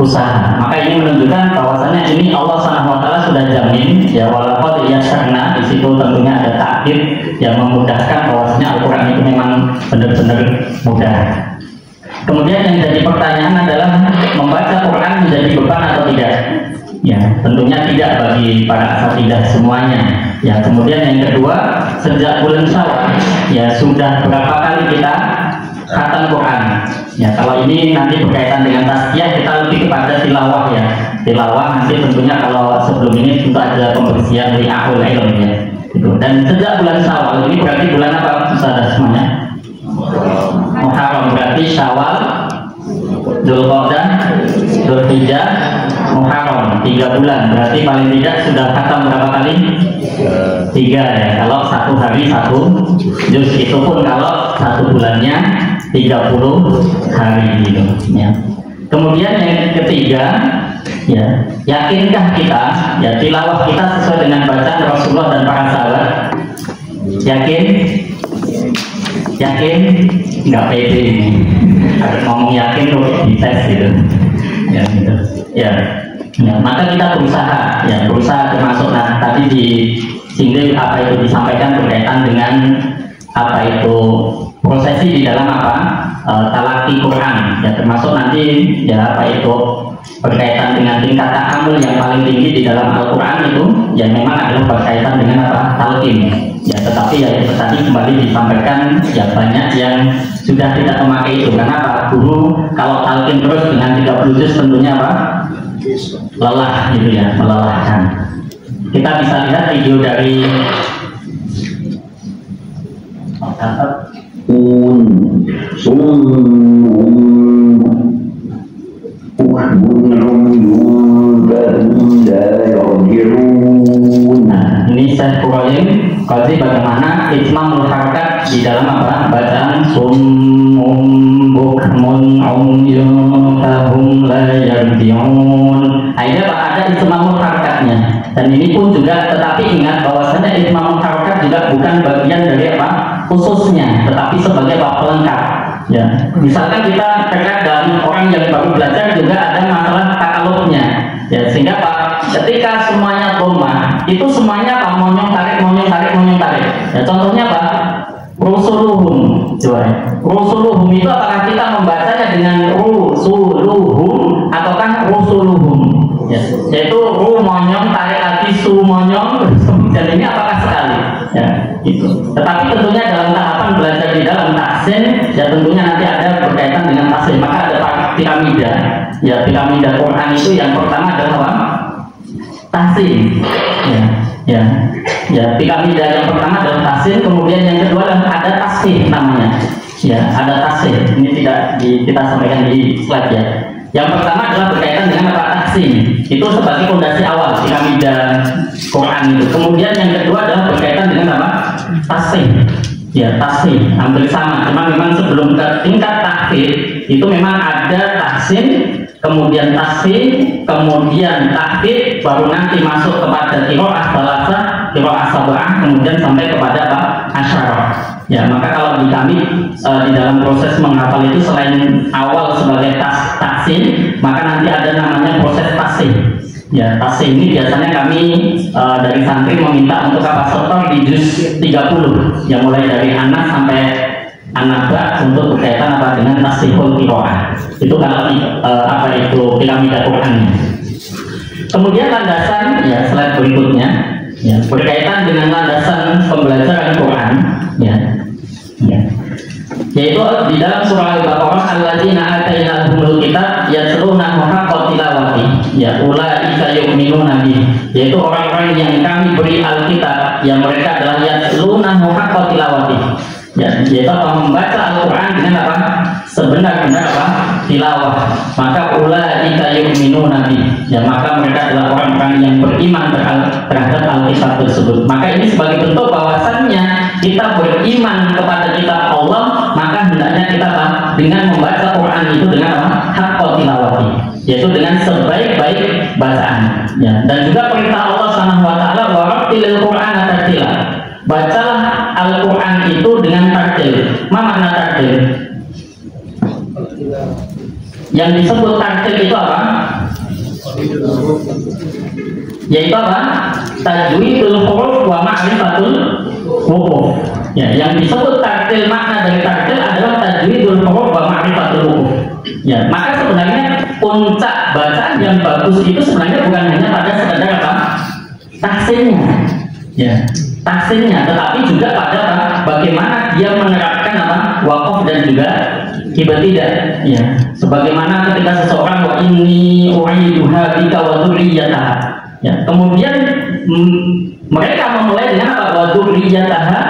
usaha. Maka ini menunjukkan bahwasannya ini Allah SWT sudah jamin ya, walaupun yasarna di situ tentunya ada takkid yang memudahkan bahwasanya Al-Quran itu memang benar-benar mudah. Kemudian yang jadi pertanyaan adalah membaca Quran menjadi beban atau tidak? Ya, tentunya tidak bagi para asatidah semuanya. Ya, kemudian yang kedua, sejak bulan Syawal ya sudah berapa kali kita khatam Quran? Ya, kalau ini nanti berkaitan dengan tasbih kita lebih kepada tilawah ya. Tilawah nanti tentunya kalau sebelum ini tentu ada pembersihan ri'ahul ilm ya. Gitu. Dan sejak bulan Syawal ini berarti bulan apa saudara semuanya? Muharram, berarti Syawal, Dzulqa'dah, Dzulhijjah, Muharram, 3 bulan. Berarti paling tidak sudah khatam berapa kali? 3 ya. Kalau satu hari 1 juz, itu pun kalau 1 bulannya 30 hari gitu ya. Kemudian yang ketiga ya, yakinkah kita ya tilawah kita sesuai dengan bacaan Rasulullah dan para sahabat? Yakin? Yakin? Nggak pede ini. Harus ngomong yakin tuh dites gitu. Ya gitu. Ya. Ya, maka kita berusaha ya, berusaha termasuk tadi di sini apa itu disampaikan berkaitan dengan apa itu prosesi di dalam apa talaki Quran ya, termasuk nanti ya apa itu berkaitan dengan tingkat ta'amul yang paling tinggi di dalam Al-Quran itu ya memang adalah berkaitan dengan apa talqin ya, tetapi ya itu tadi kembali disampaikan ya banyak yang sudah tidak memakai itu karena apa, guru kalau talqin terus dengan 30 juz tentunya apa lelah gitu ya, melelahkan. Kita bisa lihat video dari nah, ini Syekh Quraim Qazi bagaimana itmamul harakat di dalam apa bacaan summum bukmun umyun fahum la yarji'un. Akhirnya Pak ada itmamul harakatnya, dan ini pun juga tetapi ingat bahwasanya itmamul harakat juga bukan bagian dari apa khususnya, tetapi sebagai apa pelengkap ya. Misalkan kita terkadang orang yang baru belajar juga ada masalah takalufnya ya, sehingga Pak ketika semuanya dhamma itu semuanya apa monyong tarik ya, contohnya apa rusuluhum coba ya. Rusuluhum itu apakah kita membacanya dengan rusuluhum ataukah rusuluhum ya, yaitu ru monyong tarik lagi su monyong dan ini apakah sekali ya gitu. Tetapi tentunya dalam tahapan belajar di dalam tahsin ya tentunya nanti ada berkaitan dengan tahsin, maka ada piramida ya, piramida Quran itu yang pertama adalah apa tahsin ya, piramida yang pertama adalah tahsin, kemudian yang kedua adalah ada tasfih namanya ya, ada tasfih. Ini tidak kita sampaikan di slide ya. Yang pertama adalah berkaitan dengan apa tahsin, itu sebagai fondasi awal piramida Quran itu. Kemudian yang kedua adalah berkaitan dengan apa tasfih ya, tasfih hampir sama, cuma memang sebelum ke tingkat tahfidz itu memang ada tahsin, kemudian tasfih, kemudian tahfidz, baru nanti masuk kepada qiraah salasah, qiraah sab'ah, kemudian sampai kepada apa asyarah ya. Maka kalau di kami di dalam proses menghafal itu selain awal sebagai tahsin, maka nanti ada namanya proses tasfih ya. Tasfih ini biasanya kami dari santri meminta untuk apa setor di juz 30 yang mulai dari anak sampai anak untuk berkaitan apa dengan tasfihul qiraah. Itu kalau apa itu piramida Quran. Kemudian landasan ya, slide berikutnya ya, berkaitan dengan landasan pembelajaran Quran ya, yaitu di dalam surah Al-Baqarah alladzina atainahumul kitab yatluna haqqa tilawati ya ulaika yu'minuna bih, yaitu orang-orang yang kami beri Alkitab yang mereka adalah yatluna haqqa tilawati ya, yaitu membaca Al-Quran dengan apa sebenar-benar apa tilawah, maka ulaika yu'minuna bih ya, maka mereka adalah orang-orang yang beriman terhadap Alkitab tersebut. Maka ini sebagai bentuk bahwasannya kita beriman kepada kitab Allah, maka hendaknya kita dengan membaca Quran itu dengan apa haqqa tilawati, yaitu dengan sebaik-baik bacaan ya. Dan juga perintah Allah Subhanahu wa taala wa rattilil Qur'ana tartila, bacalah Al-Quran itu dengan tartil. Apa makna tartil? Yang disebut tartil itu apa? yaitu apa? Tajwidul huruf wa ma'rifatul huruf. Ya, yang disebut tartil, makna dari tartil adalah tajwidul huruf wa ma'rifatul huruf. Ya, maka sebenarnya puncak bacaan yang bagus itu sebenarnya bukan hanya pada sekadar apa? Tahsinnya. Ya, tahsinnya, tetapi juga pada apa? Bagaimana dia menerapkan apa? Waqaf dan juga ibtidah. Ya, sebagaimana ketika seseorang wa inni u'iduha bika wa dzurriyyataha. Ya, kemudian mereka memulai dengan apa? Wa dzurriyyataha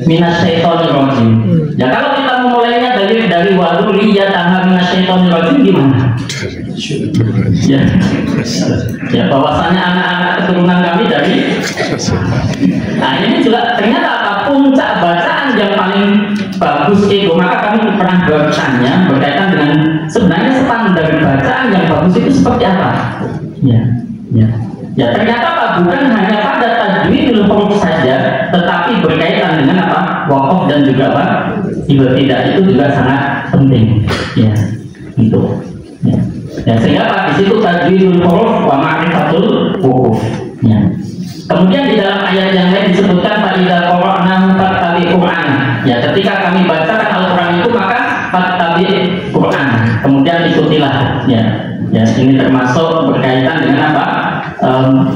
minasyaitonir rajim. Ya, kalau kita memulainya dari wa dzurriyyataha minasyaitonir rajim gimana? Ya, bahwasanya anak-anak keturunan kami dari. Nah, ini juga ternyata apa? Puncak bacaan yang paling bagus itu, maka kami pernah bertanya berkaitan dengan sebenarnya standar bacaan yang bagus itu seperti apa? Ya, ternyata apa? Bukan hanya pada tajwidul huruf saja, tetapi berkaitan dengan apa? Waqaf dan juga apa? Ibtidah itu juga sangat penting. Ya, itu. Ya, sehingga apa? Di situ tajwidul huruf wa ma'rifatul huruf. Ya. Kemudian di dalam ayat yang lain disebutkan fa'idza qara'nahu fattabi' Qur'an. Ya, ketika kami bacakan Al-Qur'an itu maka fattabi' Qur'an. Kemudian ikutilah. Ya, ini termasuk berkaitan dengan apa?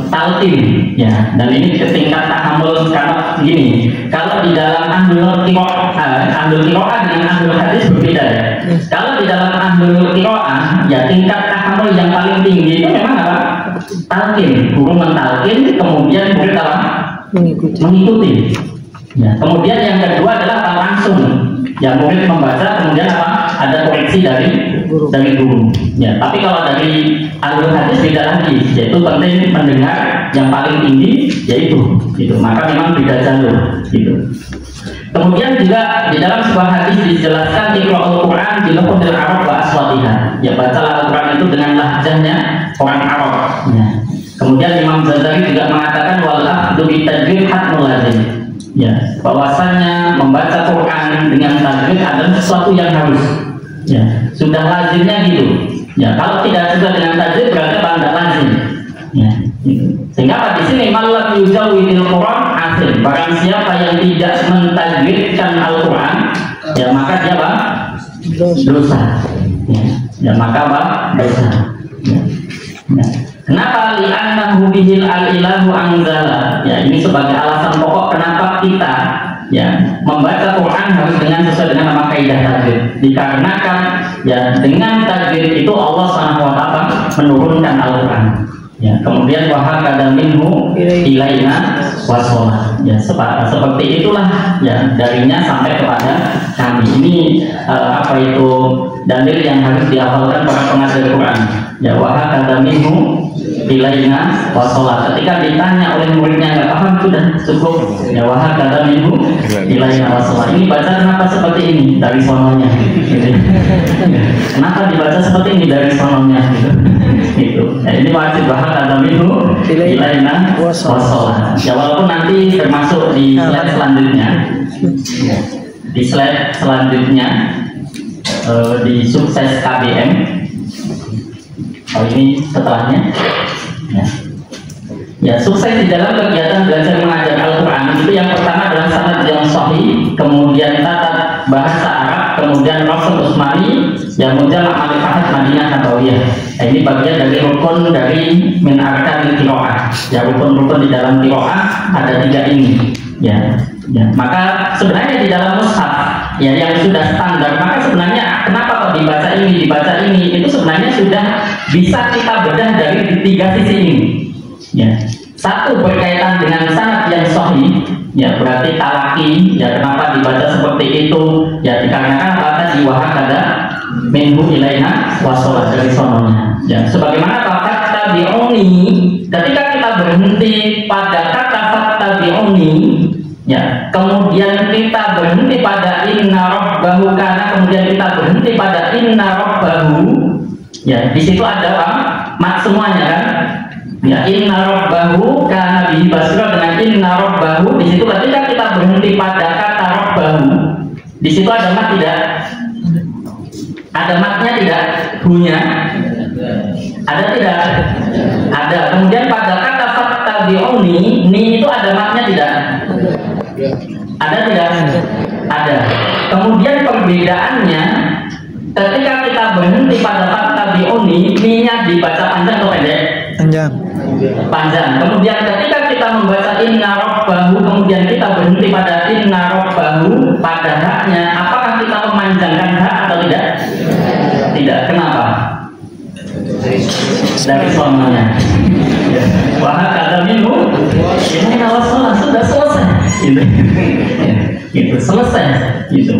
Talqin. Ya, dan ini tingkat tahammul karena gini. Kalau di dalam ahlul qiraah dengan ahlul hadis berbeda ya. Kalau di dalam ahlul qiraah ya tingkat tahammul yang paling tinggi itu memang apa? Talqin, guru mentalqin, kemudian murid apa? Mengikuti. Ya, kemudian yang kedua adalah apa? Langsung. Ya, murid membaca, kemudian apa? Ada koreksi dari guru. Ya, tapi kalau dari ahlul hadis beda lagi, yaitu penting mendengar yang paling tinggi, yaitu gitu. Maka memang beda jalur, gitu. Kemudian juga di dalam sebuah hadis dijelaskan iqra'ul Quran bi lughhatil Arab wa aswatiha. Ya, bacalah Al-Quran itu dengan lahjahnya orang Arab. Ya. Kemudian Imam Ghazali juga mengatakan wal akhdhu bi tajwid hatmul lazim. Ya, bahwasanya membaca Quran dengan tajwid adalah sesuatu yang harus. Ya, sudah lazimnya gitu. Ya, kalau tidak sesuai dengan tajwid berarti tidak lazim. Ya, gitu. Sehingga apa di sini malam yuzawwidil Quran akhir. Barang siapa yang tidak mentajwidkan Al-Quran, ya maka dia apa? Dosa. Ya, maka apa? Dosa. Ya. Kenapa li'annahu bihil al-ilahu anzala? Ya, ini sebagai alasan pokok kenapa kita ya membaca Quran harus dengan sesuai dengan nama kaidah tajwid. Dikarenakan ya dengan tajwid itu Allah SWT menurunkan Al-Quran. Ya, kemudian wahakada minhu ilaina wasolah. Ya, seperti itulah ya darinya sampai kepada kami. Ini apa itu dalil yang harus dihafalkan para pengajar Quran. Ya, wahakada minhu ilaina wasolah. Ketika ditanya oleh muridnya nggak paham sudah cukup. Ya, wahakada minhu ilaina wasolah. Ini baca kenapa seperti ini dari sononya? Gitu. Kenapa dibaca seperti ini dari sononya? Gitu. Ya, ini wajib wahakada minhu ilaina wasolah. Ya, walaupun nanti termasuk di slide selanjutnya. Ya, di slide selanjutnya di sukses KBM. Oh, ini setelahnya. Ya, sukses di dalam kegiatan belajar mengajar Al-Quran itu yang pertama adalah sanad yang sahih, kemudian tata bahasa Arab, kemudian Rasul Utsmani, yang mujalah Al-Fahad Madinah Nabawiyah. Nah, ini bagian dari rukun dari min arkanil qiraah. Ya, rukun-rukun di dalam qiraah ada 3 ini. Ya, maka sebenarnya di dalam mushaf ya yang sudah standar, maka sebenarnya kenapa kok dibaca ini itu sebenarnya sudah bisa kita bedah dari 3 sisi ini. Ya, satu berkaitan dengan sanad yang sahih, ya berarti talaki, ya kenapa dibaca seperti itu, ya dikarenakan apa tadi wahakada minhu ilaina wasolah dari sononya. Ya, sebagaimana kata tabi'uni, ketika kita berhenti pada kata tabi'uni, ya kemudian kita berhenti pada inna rabbahu kana, kemudian kita berhenti pada inna rabbahu, ya di situ ada apa? Mat semuanya kan? Ya, inna rabbahu kana bihi basira dengan inna rabbahu. Di situ ketika kita berhenti pada kata rabbahu, di situ ada mat tidak? Ada matnya tidak? Hunya? Ada tidak? tidak? Ada tidak? Ada. Kemudian perbedaannya ketika kita berhenti pada fattabi'uni, mi-nya dibaca panjang atau pendek? Panjang. Panjang. Kemudian ketika kita membaca inna rabbahu, kemudian kita berhenti pada inna rabbahu pada haknya, apakah kita memanjangkan hak atau tidak? Tidak. Kenapa? Dari suaminya. Wah, kata minum, ini kalau sudah selesai. Gitu, selesai. Gitu.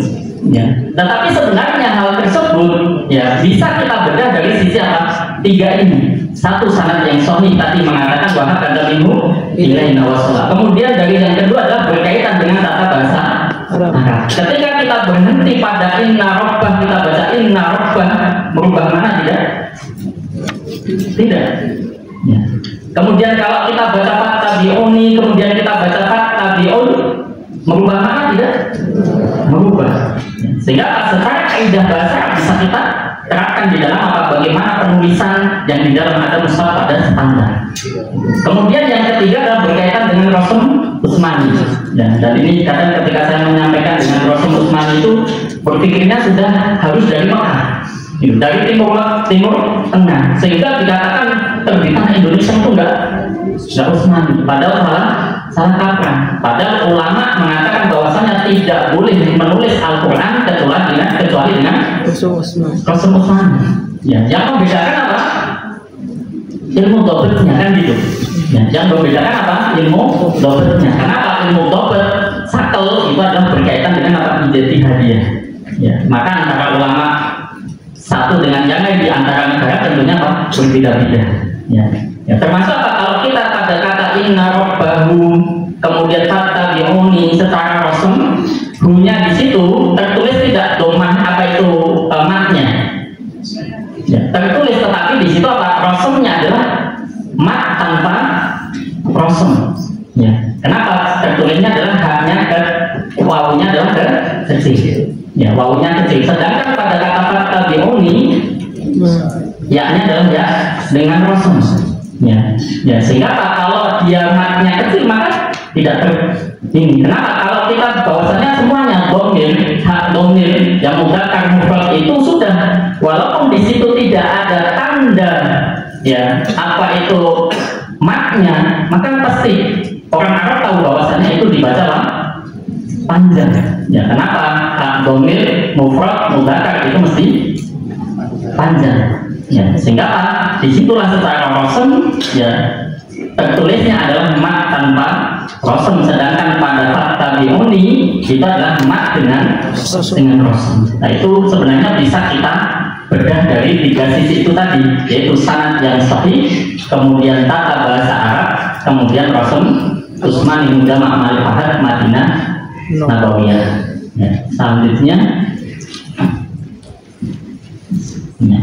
Ya. Tetapi sebenarnya hal tersebut ya bisa kita bedah dari sisi apa? Tiga ini. Satu, sanad yang sahih tadi mengatakan bahwa kata minhu ilaina wassalam. Kemudian dari yang kedua adalah berkaitan dengan tata bahasa Arab. Ketika kita berhenti pada inna rabbah, kita baca inna rabbah, merubah mana tidak? Tidak. Ya. Kemudian kalau kita baca fattabi'uni, kemudian kita baca fattabi'un, merubah mana tidak? Merubah. Sehingga secara kaidah bahasa bisa kita terapkan di dalam apa, bagaimana penulisan yang di dalam ada mushaf pada standar. Kemudian yang ketiga adalah berkaitan dengan Rasul Utsmani. Ya, dan ini kadang ketika saya menyampaikan dengan Rasul Utsmani itu berpikirnya sudah harus dari Mekah, dari timur tengah, sehingga dikatakan terbitan Indonesia itu enggak Utsmani, padahal salah kaprah. Padahal ulama mengatakan bahwasanya tidak boleh menulis Al-Quran kecuali dengan Rasul Utsmani. Ya, yang membedakan apa? Ilmu dobetnya kan gitu. Ya, yang membedakan apa? Ilmu dobetnya. Kenapa? Ilmu dobet sakel itu adalah berkaitan dengan apa? Ijtihadiyah. Ya, maka antara ulama satu dengan yang lain di antara negara tentunya apa? Berbeda-beda. Ya. Ya, termasuk apa? Kalau kita pada kata inna rabbahu, kemudian fattabi'uni secara rasul, hunya di situ tertulis tidak domah apa itu matnya. Ya, tertulis, tetapi di situ apa? Rasulnya adalah mat tanpa rasul. Ya. Kenapa? Tertulisnya adalah haknya ke wawunya adalah ke kecil. Ya, wawunya kecil. Sedangkan pada kata fattabi'uni, yaknya adalah ya dengan rasul. Ya, ya, sehingga kalau dia matnya kecil maka tidak ini. Kenapa? Kalau kita bahwasanya semuanya domir, hak domir yang mudzakkar mufrad itu sudah, walaupun di situ tidak ada tanda ya apa itu matnya, maka pasti orang Arab tahu bahwasanya itu dibaca apa? Panjang. Ya, kenapa? Hak domir mufrad mudzakkar itu mesti panjang. Ya, sehingga disitulah secara rasul ya tertulisnya adalah mat tanpa rasul, sedangkan pada fattabi'uni itu adalah mat dengan rasul. Nah, itu sebenarnya bisa kita bedah dari tiga sisi itu tadi, yaitu sanad yang sahih, kemudian tata bahasa Arab, kemudian Rasul Utsmani hingga Ma'mal Fahad Madinah Nabawiyah. Ya, selanjutnya ya.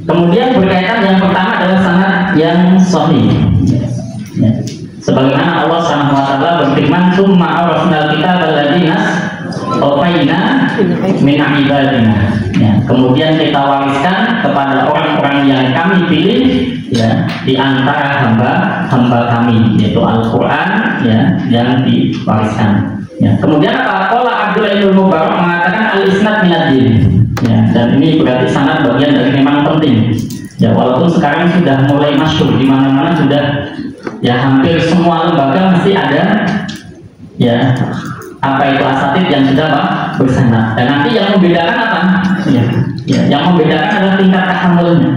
Kemudian berkaitan yang pertama adalah sanad yang sahih. Ya. Sebagaimana Allah Subhanahu wa taala berfirman, "Tsumma awrasnal kitaba alladziina tafaina min ibadina." Ya, kemudian kita wariskan kepada orang-orang yang kami pilih ya di antara hamba-hamba kami, yaitu Al-Qur'an ya yang diwariskan. Ya, kemudian apa? Qala Abdullah bin Mubarak mengatakan al-isnad minad-din. Ya, dan ini berarti sanad bagian dari memang penting. Ya, walaupun sekarang sudah mulai masyhur di mana-mana, sudah ya hampir semua lembaga mesti ada ya apa itu asatid yang sudah bersanad. Dan nanti yang membedakan apa? Ya, ya, yang membedakan adalah tingkat tahammulnya.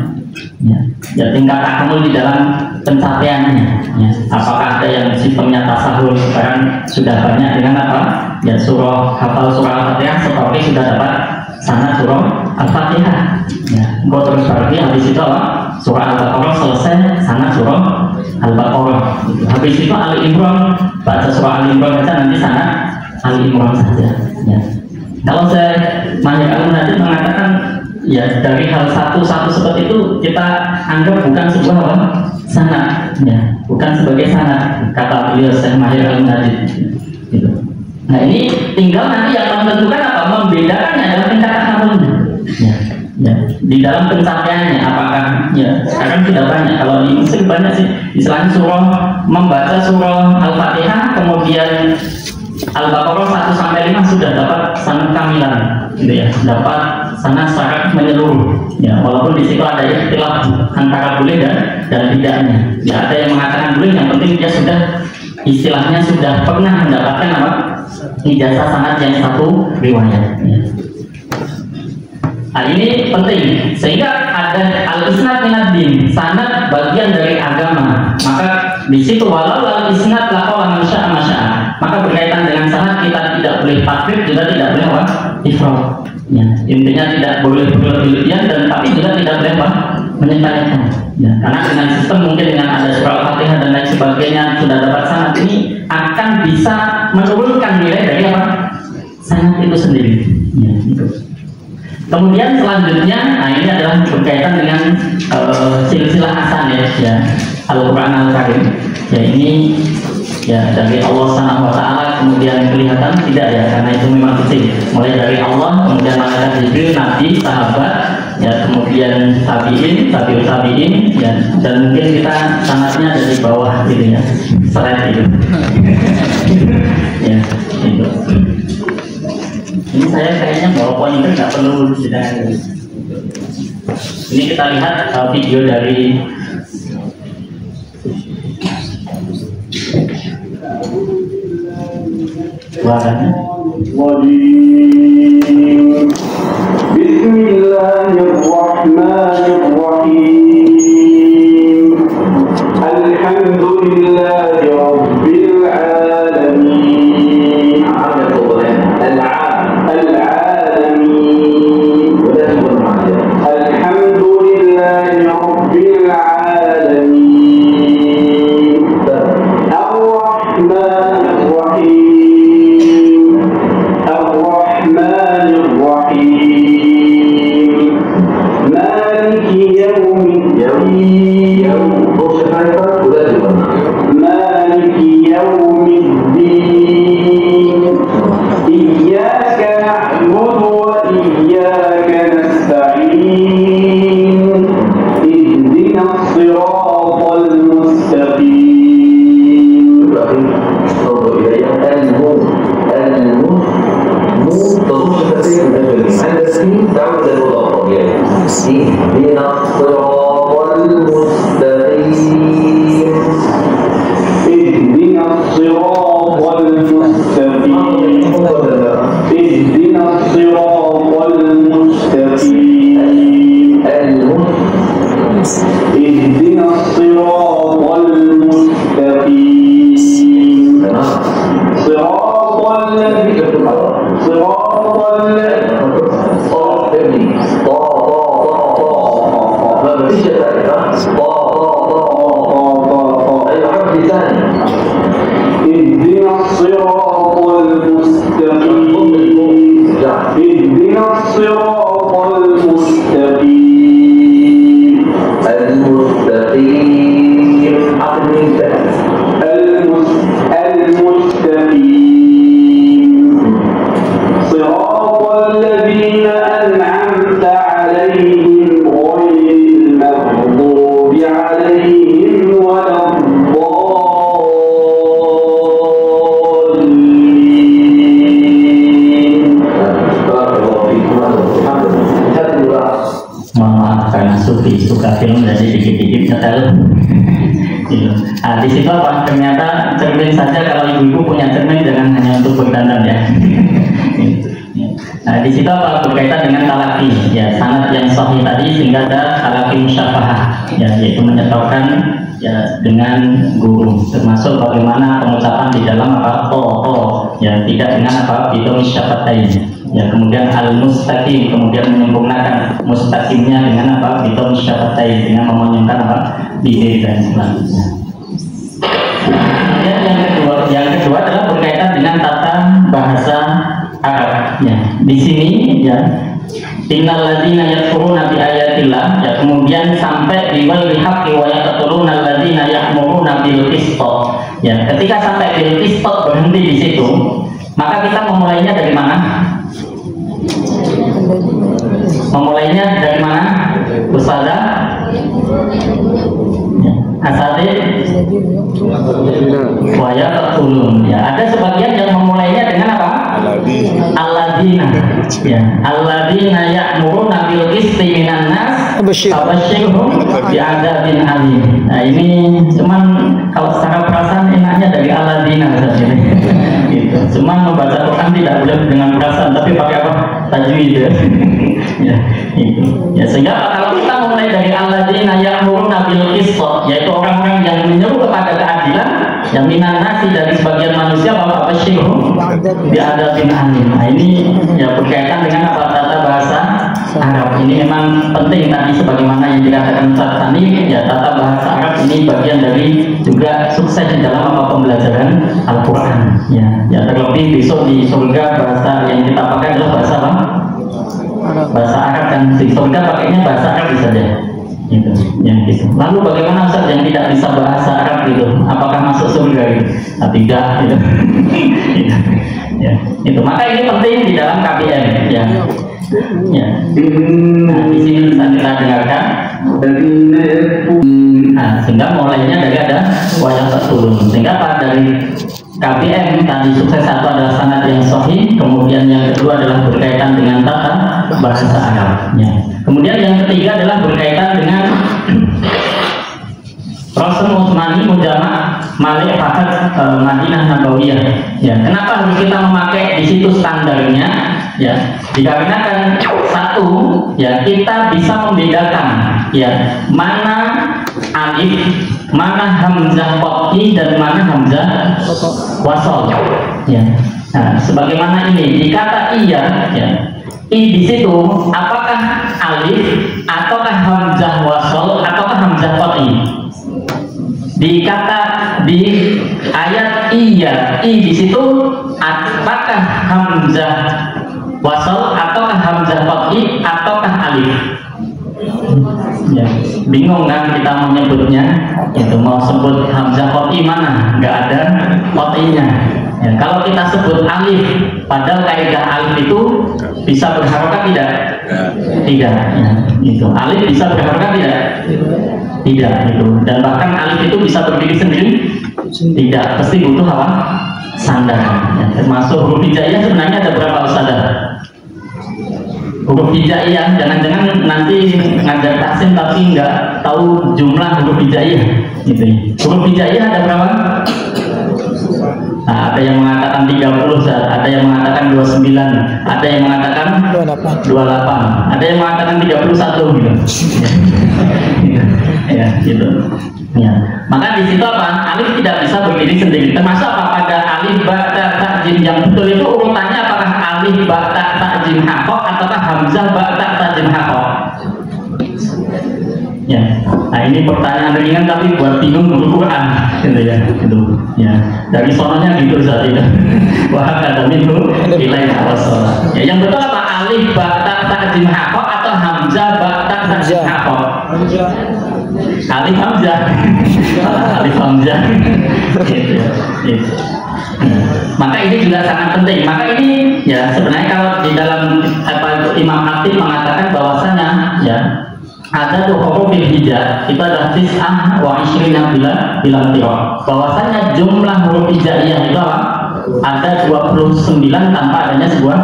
Ya, tingkat tahammul di dalam pencapaiannya. Ya, apakah ada yang sistemnya tasahul sekarang sudah banyak dengan apa? Ya, surah hafal surah Al-Fatihah seperti sudah dapat sanad surah Al-Fatihah. Ya, terus berarti habis itu apa? Surah Al-Baqarah selesai, sanad surah Al-Baqarah. Habis itu Ali Imran, baca surah Ali Imran saja, nanti sanad Ali Imran saja. Ya. Kalau saya Mahir Al-Munajjid mengatakan ya dari hal satu seperti itu kita anggap bukan sebuah apa? Sanad, ya, bukan sebagai sanad, kata beliau Syekh Mahir Al-Munajjid. Gitu. Nah, ini tinggal nanti yang menentukan apa, membedakannya adalah tingkat tahammulnya. Ya. Ya, di dalam pencapaiannya apakah ya sekarang sudah banyak, kalau di Mesir banyak sih istilahnya surah, membaca surah Al-Fatihah kemudian Al-Baqarah 1 sampai 5 sudah dapat sanad kamilan gitu ya, dapat sanad syarat menyeluruh ya, walaupun di situ ada istilah antara boleh dan tidaknya ya, ada yang mengatakan boleh, yang penting dia sudah istilahnya sudah pernah mendapatkan apa ijazah sanad yang satu riwayat ya. Nah, ini penting sehingga ada al-isnad minad din, sanad bagian dari agama. Maka di situ walau al-isnad laqala man syaa masya, maka berkaitan dengan sanad kita tidak boleh takrif, juga tidak boleh apa ifrad ya. Intinya tidak boleh berlebihan dan tapi juga tidak boleh apa menyepelekan ya. Karena dengan sistem mungkin dengan ada surah Al-Fatihah dan lain sebagainya sudah dapat sanad, ini akan bisa menurunkan nilai dari apa sanad itu sendiri ya, gitu. Kemudian selanjutnya, nah ini adalah berkaitan dengan silsilah hasan ya, Al-Quran Al-Karim. Ya ini ya dari Allah Subhanahu Wa Taala, kemudian kelihatan tidak ya, karena itu memang kecil. Mulai dari Allah, kemudian malaikat Jibril, Nabi, sahabat, ya kemudian tabi'in, ya, dan mungkin kita sanatnya dari bawah gitu ya, slide gitu. Ya, itu. Ini saya kayaknya bawa pointer nggak perlu tidak. Ini kita lihat video dari suaranya. Bismillahirrahmanirrahim. Alhamdulillahi rabbil alamin. Nah, di situ apa? Ternyata cermin saja, kalau ibu-ibu punya cermin jangan hanya untuk berdandan ya. Nah, di situ apa? Berkaitan dengan talaki ya, sanad yang sahih tadi, sehingga ada talaki musyafahah ya, yaitu menyetaukan ya dengan guru, termasuk bagaimana pengucapan di dalam apa ya, tidak dengan apa itu musyafatain ya, kemudian al-mustaqim, kemudian menyempurnakan mustaqimnya dengan apa itu musyafatain, dengan memonyongkan apa bibir dan selanjutnya. Kemudian yang kedua adalah berkaitan dengan tata bahasa Arab ya. Di sini ya, innal ladzina yakfuruna bi ayatillah ya, kemudian sampai di wal haqqi wa yaqtuluna alladzina ya'muruna bil qist ya. Ketika sampai bil qist berhenti di situ, maka kita memulainya dari mana? Memulainya dari mana? Ustazah? Ya. Asatid waya tertulun. Ya, ada sebagian yang memulainya dengan apa? Alladzina. Ya, alladzina ya'muruna bil qisti minan nas fabasyirhum bi'adzabin alim. Nah, ini cuman kalau secara perasaan enaknya dari alladzina saja. Gitu. Cuman membaca Quran tidak boleh dengan perasaan, tapi pakai apa? Tajwid. Ya, itu. Ya, sehingga kalau kita mulai dari alladzina ya'muruna bil qisti, yaitu orang-orang yang menyeru kepada keadilan, yang minan nasi dari sebagian manusia, bapak basyirhum bi'adzabin alim. Nah, ini ya berkaitan dengan apa tata bahasa Arab. Ini memang penting tadi sebagaimana yang dikatakan Ustaz Sani, ya tata bahasa Arab ini bagian dari juga sukses di dalam apa pembelajaran Al-Quran. Ya terlebih besok di surga bahasa yang kita pakai adalah bahasa apa? Bahasa Arab, dan di surga pakainya bahasa Arab saja. Gitu. Gitu. Lalu bagaimana Ustaz yang tidak bisa bahasa Arab gitu? Apakah masuk surga gitu? Nah, tidak gitu. Ya, itu. Maka ini penting di dalam KBM ya. Ya. Nah, di sini bisa kita dengarkan. Nah, sehingga mulainya dari ada wayang terturun. Sehingga pada dari KBM tadi sukses satu adalah sanad yang sahih, kemudian yang kedua adalah berkaitan dengan tata bahasa Arab. Ya. Kemudian yang ketiga adalah berkaitan dengan Rasul Utsmani Mujama' Malik Fakad Madinah Nabawiyah. Ya, kenapa harus kita memakai di situ standarnya? Ya, dikarenakan satu, ya kita bisa membedakan ya mana alif, mana hamzah qat'i dan mana hamzah wasal. Ya. Nah, sebagaimana ini di kata iya, ya. I di situ apakah alif ataukah hamzah wasal ataukah hamzah qat'i? Di kata di ayat iya, i di situ apakah hamzah wasal ataukah hamzah qat'i ataukah alif? Ya, bingung kan kita menyebutnya, itu mau sebut hamzah qat'i mana? Nggak ada qat'inya. Ya, kalau kita sebut alif, padahal kaidah alif itu bisa berharokat tidak? Tidak. Ya, itu alif bisa berharokat tidak? Tidak. Itu. Dan bahkan alif itu bisa berdiri sendiri? Tidak. Pasti butuh apa? Sandaran. Ya, termasuk huruf hijaiyah sebenarnya ada berapa ustazah? Huruf hijaiyah, jangan-jangan nanti ngajar taksim tapi nggak tahu jumlah huruf hijaiyah. Gitu. Huruf hijaiyah ada berapa? Nah, ada yang mengatakan 30, ada yang mengatakan 29, ada yang mengatakan 28, ada yang mengatakan 31 gitu. Ya, gitu. Ya. Maka di situ apa? Alif tidak bisa berdiri sendiri. Termasuk apa? Pada alif, ba, ta, ta, jim yang betul itu urutannya apakah alif, ba, ta, ta, jim, hakok ataukah hamzah, ba, ta, ta, jim, hakok? Ya, nah ini pertanyaan ringan tapi buat bingung guru Quran, gitu ya, gitu. Ya, dari sononya gitu saat itu. Wah, kata itu nilai awasol. Ya, yang betul apa? Alif, ba, ta, ta, jim, hakok atau hamzah, ba, ta, ta, jim, hakok? Alif hamzah, alif hamzah. Gitu, gitu. Maka ini juga sangat penting. Maka ini ya sebenarnya kalau di dalam apa Imam Khatib mengatakan bahwasanya ya ada tuh huruf hijab itu adalah tis'ah wa ishrina bilang tiro, bahwasanya jumlah huruf hijaiyah itu apa? Ada 29 tanpa adanya sebuah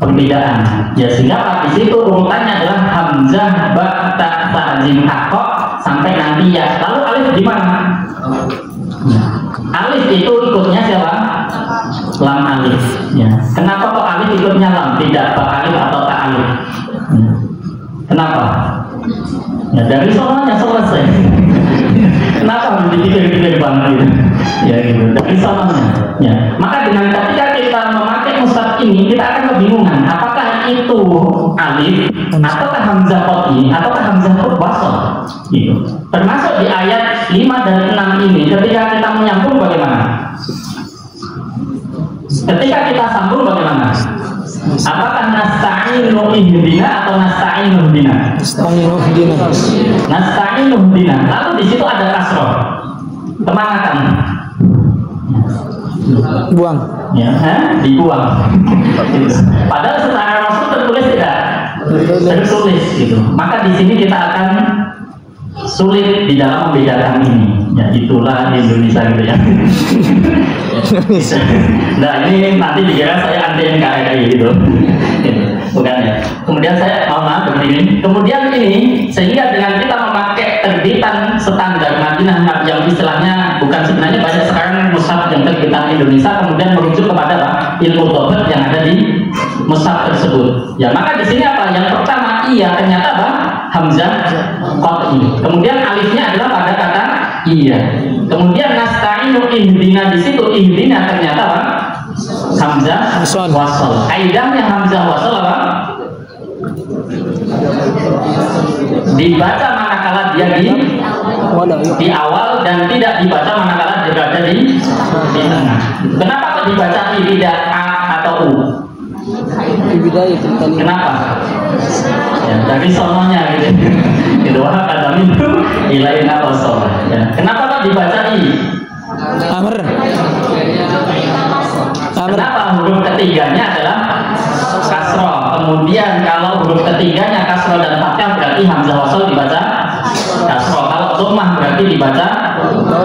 perbedaan. Ya sehingga apa di situ urutannya adalah hamzah, ba, ta, ta, jim, hakok sampai nanti ya. Lalu alif di mana? Alif itu ikutnya siapa? Lam alif. Ya. Kenapa kok alif ikutnya lam? Tidak ba alif atau ta alif? Kenapa? Ya dari soalnya selesai. Kenapa dipikir-pikir banget gitu? Ya gitu. Dari soalnya. Ya. Maka dengan ketika kita memakai mushaf ini, kita akan kebingungan. Apakah itu alif, ataukah hamzah qat'i, ataukah hamzah wasal? Gitu. Termasuk di ayat 5 dan 6 ini, ketika kita menyambung bagaimana? Ketika kita sambung bagaimana? Apakah nasta'inu ihdina atau nasta'inu ihdina? Nasta'inu ihdina. Nasta'inu ihdina. Lalu di situ ada kasroh. Kemanakan? Buang. Ya, dibuang. Padahal secara rasul tertulis tidak tertulis gitu. Maka di sini kita akan sulit di dalam membedakan ini. Ya itulah Indonesia gitu ya. Nah ini nanti dikira saya anti NKRI gitu. Bukan ya. Kemudian saya maaf begini. Kemudian ini sehingga dengan kita memakai terbitan standar Madinah yang istilahnya bukan sebenarnya banyak sekarang mushaf yang terbitan Indonesia kemudian merujuk kepada apa? Ilmu dhabt yang ada di mushaf tersebut. Ya maka di sini apa? Yang pertama iya ternyata apa? Hamzah qat'i. Kemudian alifnya adalah pada kata iya. Kemudian nasta'inu ihdina di situ ihdina ternyata apa? Hamzah wasal. Kaidahnya hamzah wasal apa? Dibaca manakala dia di awal dan tidak dibaca manakala dia berada di tengah. Kenapa kok dibaca tidak a atau u? Kenapa? Ya, dari sononya gitu. Itu kata itu ilain atau sono. Ya. Kenapa kok dibaca i? Amr. Kenapa huruf ketiganya adalah kasroh? Kemudian kalau huruf ketiganya kasroh dan fathah berarti hamzah wasal dibaca kasroh. Kalau dhammah berarti dibaca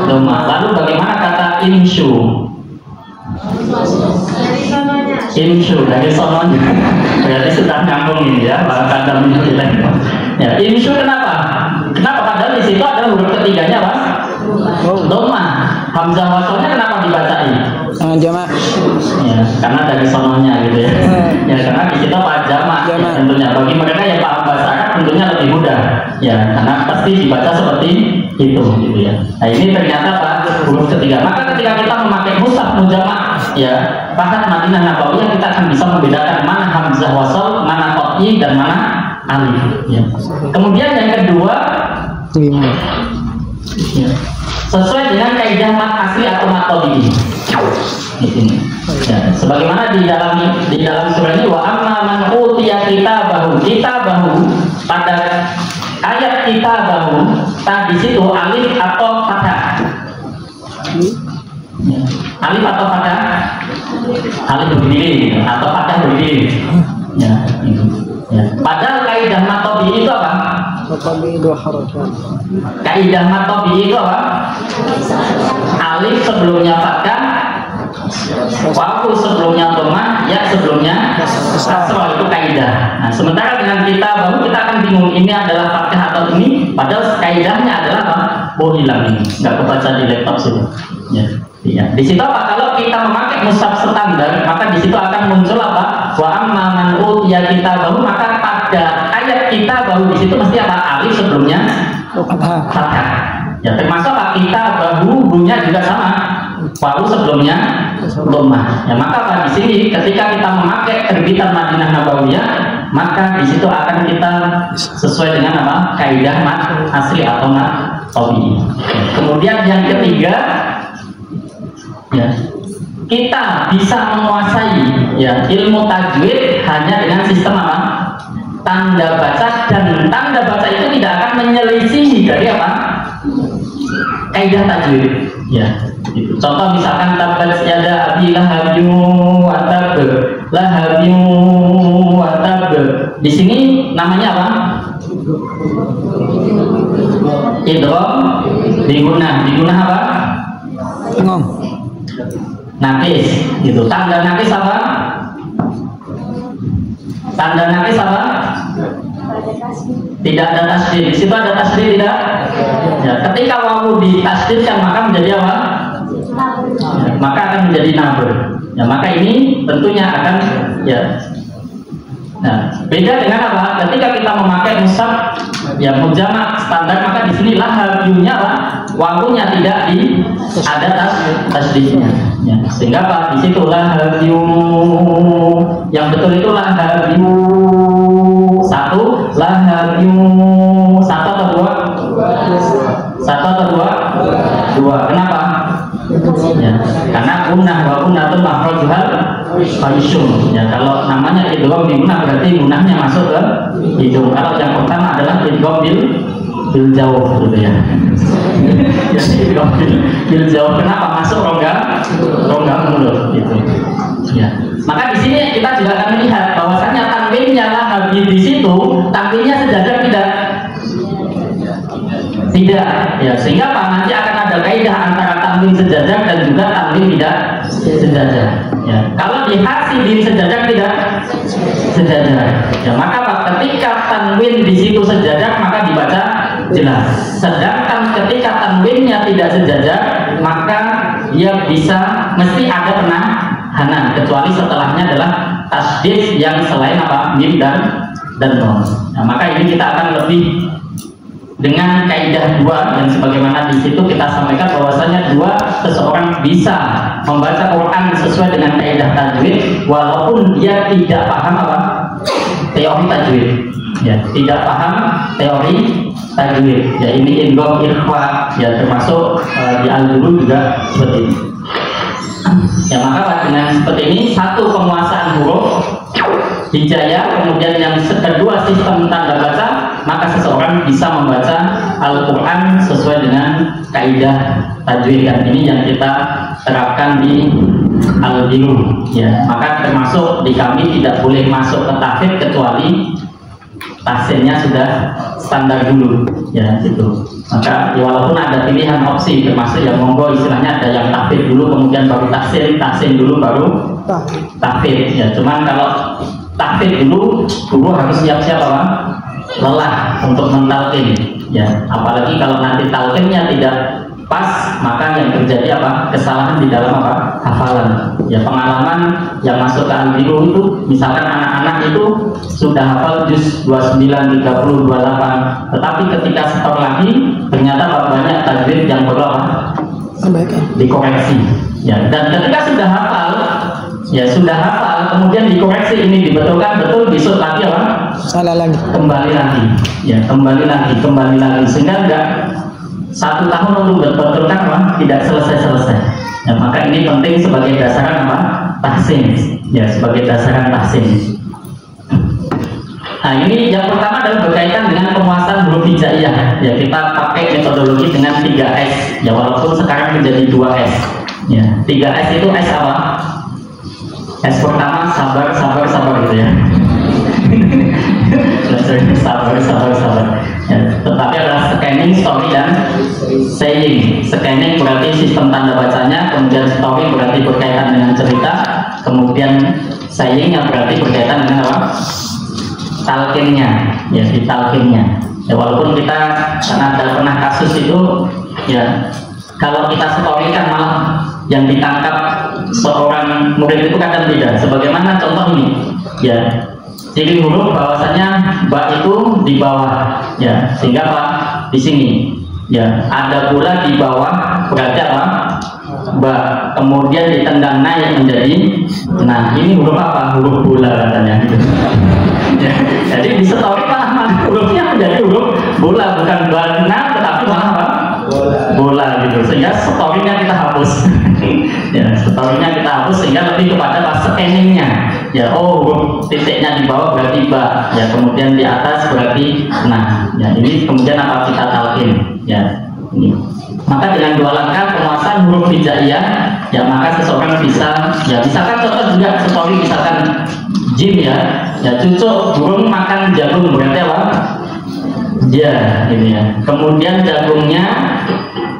dhammah. Lalu bagaimana kata insyu? Insyu dari sononya berarti sudah nyambung ini ya bahkan dalam ya insyu kenapa? Kenapa padahal di situ ada huruf ketiganya Pak? Dhammah. Hamzah wasalnya kenapa dibacain? Jamak. Ya, karena dari sononya gitu ya. Ya karena di situ Pak jamak ya, tentunya bagi mereka yang paham bahasa Arab tentunya lebih mudah. Ya karena pasti dibaca seperti itu gitu ya. Nah ini ternyata Pak huruf ketiga. Maka ketika kita memakai mushaf mujamak ya Fahat Madinah Nabawiyah kita akan bisa membedakan mana hamzah wasal, mana qat'i dan mana alif. Ya. Kemudian yang kedua ya, sesuai dengan kaidah mat asli atau mat tabi'i. Di sini. Ya, sebagaimana di dalam surah ini wa amma man utiya kitabahu pada ayat kitabahu tadi situ alif atau fathah. Ya. Alif atau fathah? Alif berdiri atau fathah berdiri. Ya, itu. Ya. Padahal kaidah mat tabi'i itu apa? Kaidah mat tabi'i itu apa? Alif sebelumnya fathah, wawu sebelumnya dhammah, ya sebelumnya kasroh, itu kaidah. Nah, sementara dengan kita baru kita akan bingung ini adalah fathah atau ini, padahal kaidahnya adalah apa? Oh hilang ini, nggak kebaca di laptop sini. Ya. Ya. Di situ apa? Kalau kita memakai mushaf standar, maka di situ akan muncul apa? Wa amma man utiya kitabahu, maka pada ayat kita baru di situ mesti apa? Alif sebelumnya fathah. Ya termasuk apa? Kitabahu bunyinya juga sama. Wawu sebelumnya dhammah. Ya maka apa di sini ketika kita memakai terbitan Madinah Nabawiyah, maka di situ akan kita sesuai dengan apa? Kaidah mat asli atau mat tabi'i. Kemudian yang ketiga ya, kita bisa menguasai ya ilmu tajwid hanya dengan sistem apa? Tanda baca, dan tanda baca itu tidak akan menyelisihi dari apa? Kaidah tajwid. Ya, gitu. Contoh misalkan tabat yada abi lahabyu wa tab, lahabyu wa tab. Di sini namanya apa? Idgham diguna apa? Ngom. Nakis gitu. Tanda nakis apa? Tanda nakis apa? Tidak ada tasdid. Di situ ada tasdid tidak? Ya, ketika wawu ditasdidkan maka menjadi apa? Ya, maka akan menjadi nabr. Ya, maka ini tentunya akan ya. Nah, beda dengan apa? Ketika kita memakai mushaf ya mujamak standar, maka di sini lahabyunya apa? Wawunya tidak ada tasdidnya. Ya, sehingga apa? Di situ lahabyu. Yang betul itu lahabyu satu, lahabyu satu atau dua? Satu atau dua? Dua. Kenapa? Ya, karena unah wa unatun makhrajuhal faishum. Ya, kalau namanya idgham di unah berarti unahnya masuk ke hidung. Kalau yang pertama adalah idgham bil jauh gitu ya. Jadi idgham bil jauh. Kenapa? Masuk rongga mulut gitu. Ya. Maka di sini kita juga akan melihat bahwasanya tanwinnya lahabyu di situ tanwinnya sejajar tidak ya, sehingga apa, nanti akan ada kaidah antara tanwin sejajar dan juga tanwin tidak sejajar ya. Kalau di hasidin sejajar tidak sejajar ya, maka apa, ketika tanwin di situ sejajar maka dibaca jelas, sedangkan ketika tanwinnya tidak sejajar maka dia bisa mesti ada penahanan, kecuali setelahnya adalah tasdid yang selain apa, mim dan nun. Nah, maka ini kita akan lebih dengan kaidah dua yang sebagaimana di situ kita sampaikan bahwasanya dua, seseorang bisa membaca Quran sesuai dengan kaidah tajwid walaupun dia tidak paham apa, teori tajwid ya, tidak paham teori tajwid ya. Ini idgham ikhfa ya, termasuk di al-dulu juga seperti ini ya. Maka dengan seperti ini, satu, penguasaan huruf hijaiyah, kemudian yang kedua sistem tanda baca, maka seseorang bisa membaca Al-Quran sesuai dengan kaidah tajwid, dan ini yang kita terapkan di al-dilu ya. Maka termasuk di kami tidak boleh masuk ke tahfidz kecuali tahsinnya sudah standar dulu ya gitu. Maka ya, walaupun ada pilihan opsi, termasuk yang monggo istilahnya ada yang tahfidz dulu kemudian baru tahsin dulu baru tahfidz ya. Cuman kalau tahfidz dulu, guru harus siap-siap apa, lelah untuk mentalkin ya. Apalagi kalau nanti talkinnya tidak pas, maka yang terjadi apa, kesalahan di dalam apa, hafalan ya. Pengalaman yang masuk ke al-dilu itu, misalkan anak-anak itu sudah hafal juz 29, 30, 28, tetapi ketika setor lagi ternyata banyak tajwid yang perlu apa, dikoreksi ya. Dan ketika sudah hafal ya, sudah hafal kemudian dikoreksi, ini dibetulkan betul, besok lagi apa, salah lagi, kembali lagi ya, kembali lagi sehingga enggak 1 tahun untuk betulkan apa, tidak selesai ya. Maka ini penting sebagai dasaran apa, tahsin ya, sebagai dasaran tahsin. Nah, ini yang pertama adalah berkaitan dengan penguasaan huruf hijaiyah ya. Kita pakai metodologi dengan 3S ya, walaupun sekarang menjadi 2S ya. 3S itu S apa? S pertama sabar gitu ya. sabar ya. Tetapi adalah scanning, story, dan saying. Scanning berarti sistem tanda bacanya, kemudian story berarti berkaitan dengan cerita, kemudian saying yang berarti berkaitan dengan apa, talqinnya ya, di talqinnya ya. Walaupun kita ada pernah kasus itu ya, kalau kita story kan malah yang ditangkap seorang murid itu kadang beda. Sebagaimana contoh ini ya, ciri huruf bahwasanya ba itu di bawah ya, sehingga apa, di sini ya, ada pula di bawah berarti apa, ba, kemudian ditendang naik menjadi, nah ini huruf apa, huruf bola katanya gitu ya. Jadi di story malah hurufnya menjadi huruf bola, bukan bana tetapi malah apa, bola gitu, sehingga storynya kita hapus ya, storynya kita hapus sehingga lebih kepada pas scanningnya ya. Oh, huruf titiknya di bawah berarti ba ya, kemudian di atas berarti nah ya. Ini kemudian apa, kita talqin ya ini. Maka dengan 2 langkah penguasaan huruf hijaiyah ya, maka seseorang bisa ya, misalkan contoh juga story, misalkan jim ya, cucuk burung makan jagung berarti apa, ja gitu ya. Kemudian jagungnya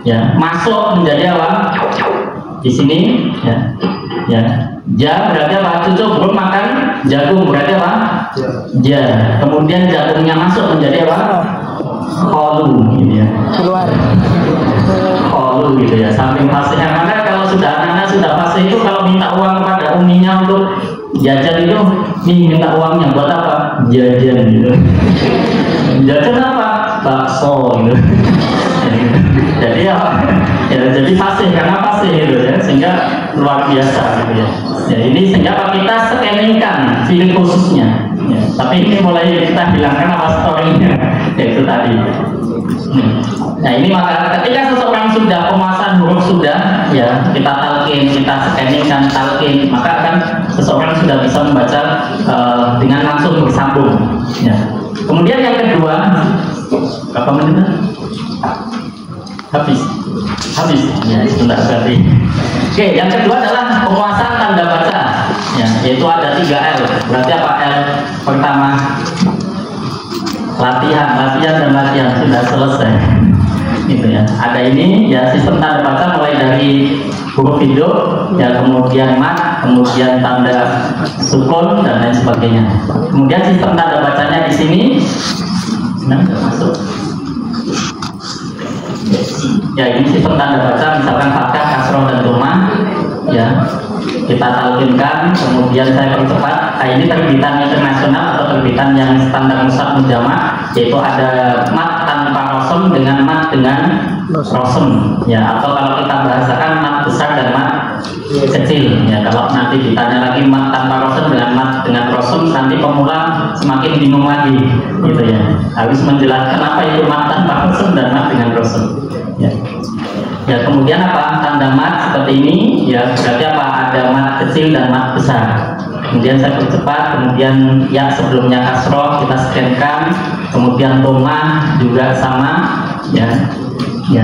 ya masuk menjadi apa, di sini ya ja berarti apa, cucuk burung makan jagung berarti apa, ja. Kemudian jagungnya masuk menjadi apa, kolu gitu ya, keluar kolu gitu ya, samping fasihnya. Maka kalau sudah anak-anak sudah fasih itu, kalau minta uang kepada uminya untuk jajan itu, nih minta uangnya buat apa, jajan gitu. Jajan apa, bakso gitu. Jadi apa ya, jadi fasih karena fasih gitu ya, sehingga luar biasa gitu ya. Ya ini sehingga apa, kita scanningkan ciri khususnya ya. Tapi ini mulai kita hilangkan apa, storynya yaitu tadi. Nah ini maka ketika seseorang sudah penguasaan huruf sudah ya, kita talqin, kita scanningkan talqin, maka kan seseorang sudah bisa membaca dengan langsung bersambung ya. Kemudian yang kedua, berapa menit? Habis ya, sebentar berarti. Oke, yang kedua adalah penguasaan tanda baca ya, yaitu ada 3 L. Berarti apa L pertama? Latihan dan latihan sudah selesai. Gitu ya. Ada ini ya, sistem tanda baca mulai dari huruf hidup, ya kemudian mat, kemudian tanda sukun dan lain sebagainya. Kemudian sistem tanda bacanya di sini, nah, masuk. Ya ini sistem tanda baca, misalkan fathah, kasroh dan dhamma, ya kita talqinkan, kemudian saya percepat. Nah, ini terbitan internasional atau terbitan yang standar mushaf mujamak, yaitu ada mat tanpa rosem dengan mat dengan rosem, ya, atau kalau kita bahasakan mat besar dan mat kecil, ya. Kalau nanti ditanya lagi mat tanpa rosem dengan mat dengan rosem, nanti pemula semakin bingung lagi, gitu ya. Harus menjelaskan apa itu mat tanpa rosem dan mat dengan rosem, ya. Ya kemudian apa tanda mat seperti ini, ya berarti apa ada mat kecil dan mat besar. Kemudian saya percepat, kemudian ya sebelumnya kasroh kita scankan, kemudian dhamma juga sama, ya, ya.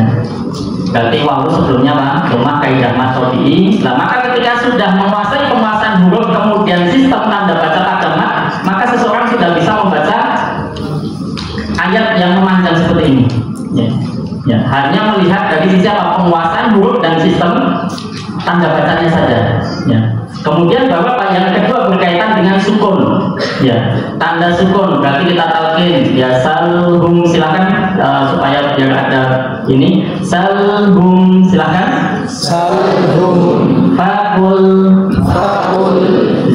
Berarti wawu sebelumnya apa? Dhamma kaidah mat tabi'i. Nah maka ketika sudah menguasai penguasaan huruf kemudian sistem tanda baca pada mat, maka seseorang sudah bisa membaca ayat yang memanjang seperti ini. Ya. Ya, hanya melihat dari sisi apa penguasaan huruf dan sistem tanda bacanya saja. Ya. Kemudian bahwa yang kedua berkaitan dengan sukun. Ya, tanda sukun berarti kita talqin. Ya, salhum silakan supaya biar ada ini. Salhum silakan. Salhum Fakul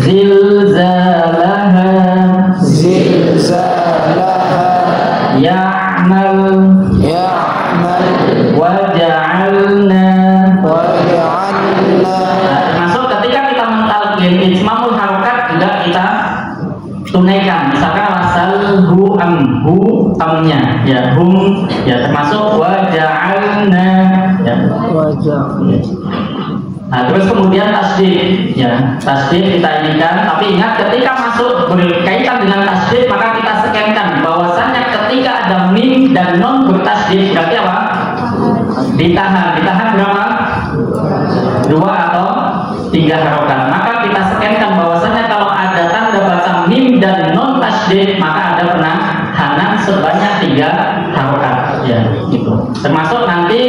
zilzalaha ya'mal waja'alna. Termasuk ketika kita mentalqin ijmamul harokat juga kita tunaikan. Misalkan wasal hu amnya, ya hum, ya termasuk waja'alna, ya. Nah terus kemudian tasdid, ya tasdid kita inikan. Tapi ingat ketika masuk berkaitan dengan tasdid maka kita scankan bahwasannya ketika ada mim dan non bertasdid berarti apa? Ditahan berapa? 2 atau 3 harokat. Maka kita scankan bahwasannya kalau ada tanda baca mim dan non tasdid maka ada penahanan sebanyak 3 harokat, ya gitu. Termasuk nanti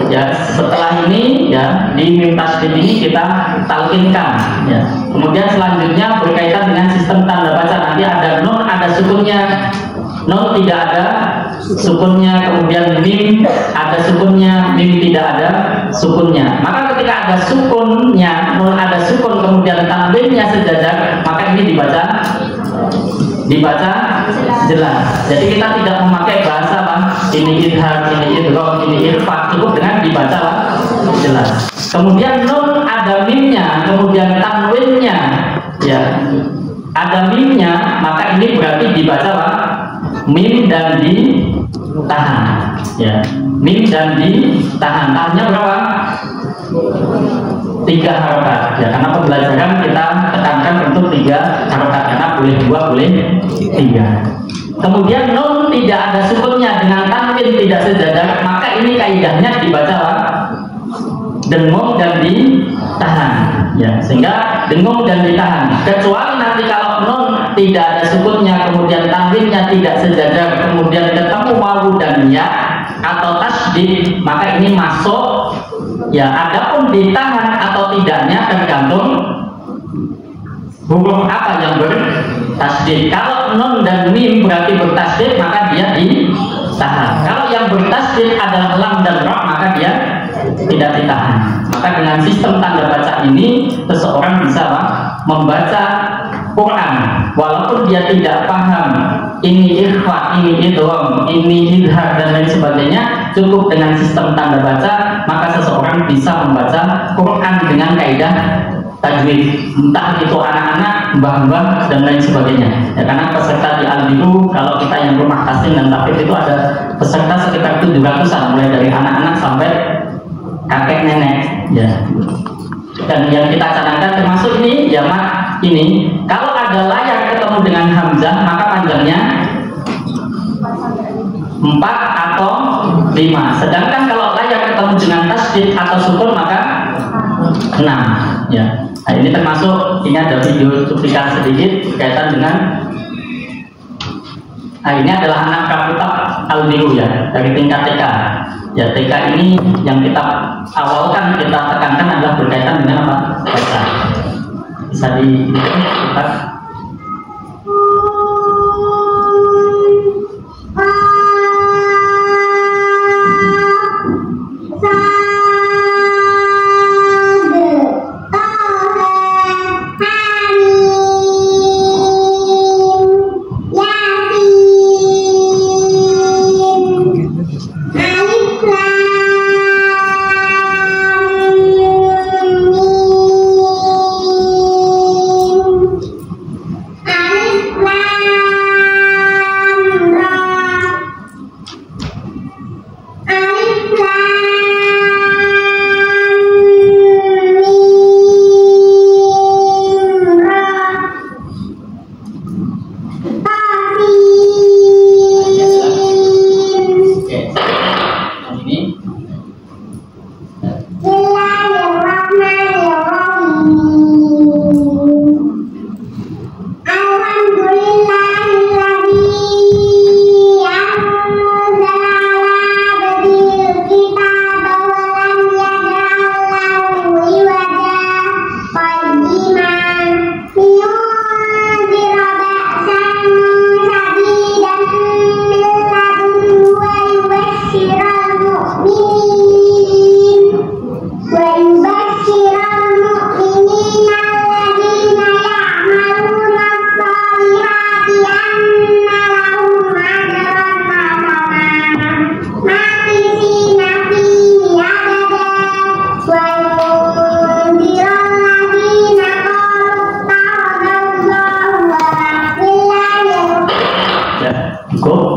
ya setelah ini ya di mim tasdid ini kita talqinkan, ya. Kemudian selanjutnya berkaitan dengan sistem tanda baca, nanti ada nun ada sukunnya, nun tidak ada sukunnya, kemudian mim ada sukunnya, mim tidak ada sukunnya. Maka ketika ada sukunnya, nun ada sukun, kemudian tanwinnya sejajar, maka ini dibaca jelas. Jadi kita tidak memakai bahasa apa? Ini idhar, ini idgham, ini ikhfa, cukup dengan dibaca jelas. Kemudian nun ada mimnya, kemudian tanwinnya, ya ada mimnya, maka ini berarti dibaca apa? Mim dan ditahan, ya mim dan ditahan. Tahannya berapa? 3 harokat, ya karena pembelajaran kita tekankan untuk 3 harokat karena boleh 2 boleh 3. Kemudian nun tidak ada sukunnya dengan tanwin tidak sejajar, maka ini kaidahnya dibaca dengung dan ditahan, ya sehingga dengung dan ditahan. Kecuali nanti kalau nun tidak ada sukunnya, kemudian tanwinnya tidak sejajar, kemudian ketemu wawu dan ya atau tasdid, maka ini masuk, ya. Adapun ditahan atau tidaknya tergantung huruf apa yang bertasdid. Kalau nun dan mim berarti bertasdid, maka dia ditahan. Kalau yang bertasdid adalah lam dan ra, maka dia tidak ditahan. Maka dengan sistem tanda baca ini seseorang bisa membaca Quran walaupun dia tidak paham ini ikhfa, ini idgham, ini idhar dan lain sebagainya. Cukup dengan sistem tanda baca maka seseorang bisa membaca Quran dengan kaidah tajwid, entah itu anak-anak, mbah-mbah dan lain sebagainya, ya, karena peserta di Al-Biru kalau kita yang rumah tahsin dan tahfidz itu ada peserta sekitar 700-an, mulai dari anak-anak sampai kakek nenek, ya. Dan yang kita cadangkan termasuk ini ya mak, ini kalau ada layar ketemu dengan hamzah maka panjangnya 4 atau 5, sedangkan kalau layar ketemu dengan tasdid atau sukun maka 6, ya. Nah, ini termasuk, ini ada video cuplikan sedikit berkaitan dengan. Nah, ini adalah anak Kaputak Al-Biru ya, dari tingkat TK. Ya, TK ini yang kita awalkan, kita tekankan adalah berkaitan dengan apa? Baca. Bisa dilihat.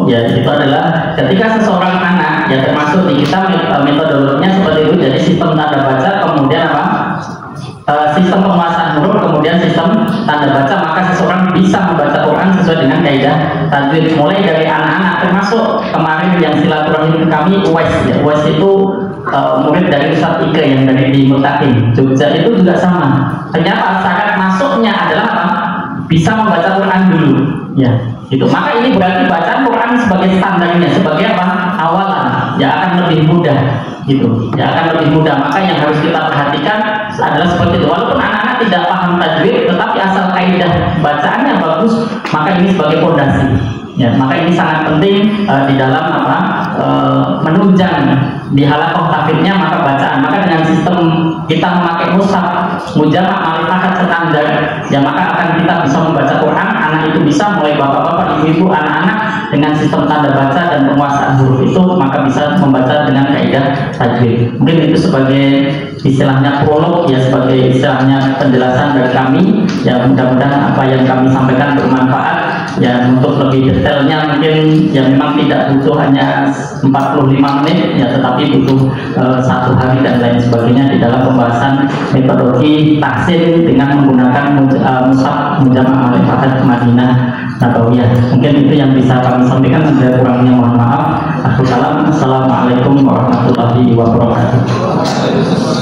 Ya, itu adalah ketika seseorang anak, ya termasuk di kita metodologinya seperti itu. Jadi sistem tanda baca, kemudian apa? Sistem penguasaan huruf, kemudian sistem tanda baca, maka seseorang bisa membaca Quran sesuai dengan kaidah tajwid. Mulai dari anak-anak, termasuk kemarin yang silaturahim kami Uwais, ya. Uwais itu murid dari Ustaz Ike yang dari di Mutakin Jogja, itu juga sama. Ternyata syarat masuknya adalah apa? Bisa membaca Quran dulu, ya. Gitu. Maka ini berarti bacaan Quran sebagai standarnya, sebagai apa? Awalan, ya akan lebih mudah, gitu. Ya akan lebih mudah. Maka yang harus kita perhatikan adalah seperti itu. Walaupun anak-anak tidak paham tajwid, tetapi asal kaidah bacaannya bagus, maka ini sebagai fondasi. Ya, maka ini sangat penting di dalam apa? Menunjang di halakoh tahfidnya maka bacaan. Maka dengan sistem kita memakai mushaf mujamak malifakat standar, ya maka akan kita bisa membaca Quran. Anak itu bisa, mulai bapak-bapak, ibu-ibu, anak-anak dengan sistem tanda baca dan penguasaan huruf itu, maka bisa membaca dengan kaidah tajwid. Mungkin itu sebagai istilahnya prolog, ya sebagai istilahnya penjelasan dari kami. Ya mudah-mudahan apa yang kami sampaikan bermanfaat. Ya untuk lebih detailnya mungkin ya memang tidak butuh hanya 45 menit, ya tetapi butuh 1 hari dan lain sebagainya di dalam pembahasan metodologi tahsin dengan menggunakan mushaf mujamak malifakat Madinah Nabawiyah. Mungkin itu yang bisa kami sampaikan. Ada kurangnya mohon maaf. Assalamualaikum warahmatullahi wabarakatuh.